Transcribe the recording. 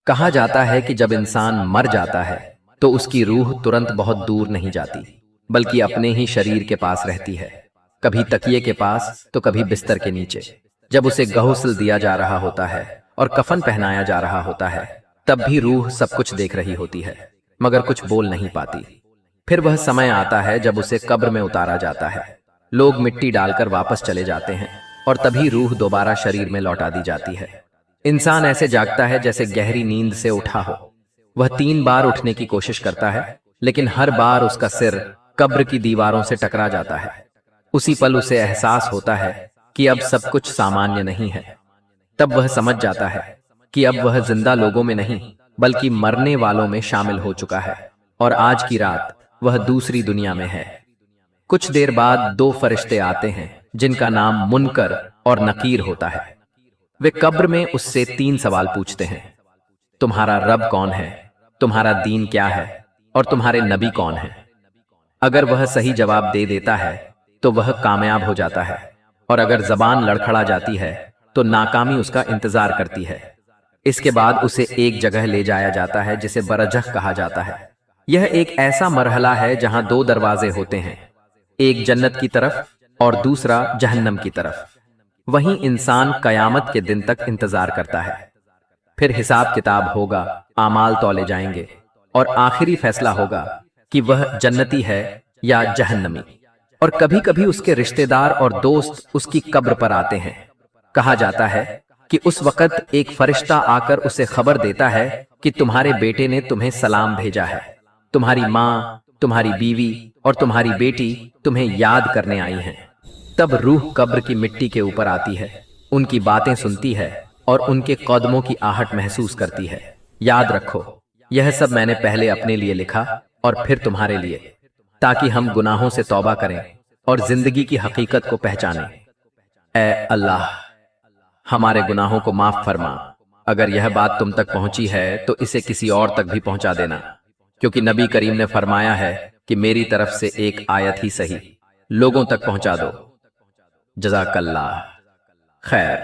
کہا جاتا ہے کہ جب انسان مر جاتا ہے تو اس کی روح ترنت بہت دور نہیں جاتی بلکہ اپنے ہی شریر کے پاس رہتی ہے، کبھی تکیے کے پاس تو کبھی بستر کے نیچے۔ جب اسے غسل دیا جا رہا ہوتا ہے اور کفن پہنایا جا رہا ہوتا ہے تب بھی روح سب کچھ دیکھ رہی ہوتی ہے مگر کچھ بول نہیں پاتی۔ پھر وہ سمے آتا ہے جب اسے قبر میں اتارا جاتا ہے، لوگ مٹی ڈال کر واپس چلے جاتے ہیں اور تبھی روح دوبارہ شریر میں لوٹا دی جاتی ہے۔ انسان ایسے جاگتا ہے جیسے گہری نیند سے اٹھا ہو۔ وہ 3 بار اٹھنے کی کوشش کرتا ہے لیکن ہر بار اس کا سر قبر کی دیواروں سے ٹکرا جاتا ہے۔ اسی پل اسے احساس ہوتا ہے کہ اب سب کچھ سامانیہ نہیں ہے۔ تب وہ سمجھ جاتا ہے کہ اب وہ زندہ لوگوں میں نہیں بلکہ مرنے والوں میں شامل ہو چکا ہے اور آج کی رات وہ دوسری دنیا میں ہے۔ کچھ دیر بعد 2 فرشتے آتے ہیں جن کا نام منکر اور نکیر ہوتا ہے۔ وہ قبر میں اس سے 3 سوال پوچھتے ہیں: تمہارا رب کون ہے؟ تمہارا دین کیا ہے؟ اور تمہارے نبی کون ہیں؟ اگر وہ صحیح جواب دے دیتا ہے تو وہ کامیاب ہو جاتا ہے اور اگر زبان لڑکھڑا جاتی ہے تو ناکامی اس کا انتظار کرتی ہے۔ اس کے بعد اسے ایک جگہ لے جایا جاتا ہے جسے برزخ کہا جاتا ہے۔ یہ ایک ایسا مرحلہ ہے جہاں 2 دروازے ہوتے ہیں، ایک جنت کی طرف اور دوسرا جہنم کی طرف۔ وہیں انسان قیامت کے دن تک انتظار کرتا ہے۔ پھر حساب کتاب ہوگا، اعمال تولے جائیں گے اور آخری فیصلہ ہوگا کہ وہ جنتی ہے یا جہنمی۔ اور کبھی کبھی اس کے رشتہ دار اور دوست اس کی قبر پر آتے ہیں۔ کہا جاتا ہے کہ اس وقت ایک فرشتہ آ کر اسے خبر دیتا ہے کہ تمہارے بیٹے نے تمہیں سلام بھیجا ہے، تمہاری ماں، تمہاری بیوی اور تمہاری بیٹی تمہیں یاد کرنے آئی ہیں۔ تب روح قبر کی مٹی کے اوپر آتی ہے، ان کی باتیں سنتی ہے اور ان کے قدموں کی آہٹ محسوس کرتی ہے۔ یاد رکھو، یہ سب میں نے پہلے اپنے لیے لکھا اور پھر تمہارے لیے، تاکہ ہم گناہوں سے توبہ کریں اور زندگی کی حقیقت کو پہچانیں۔ اے اللہ، ہمارے گناہوں کو معاف فرما۔ اگر یہ بات تم تک پہنچی ہے تو اسے کسی اور تک بھی پہنچا دینا، کیونکہ نبی کریم نے فرمایا ہے کہ میری طرف سے ایک آیت ہی صحیح لوگوں تک پہنچا دو۔ جزاک اللہ خیر۔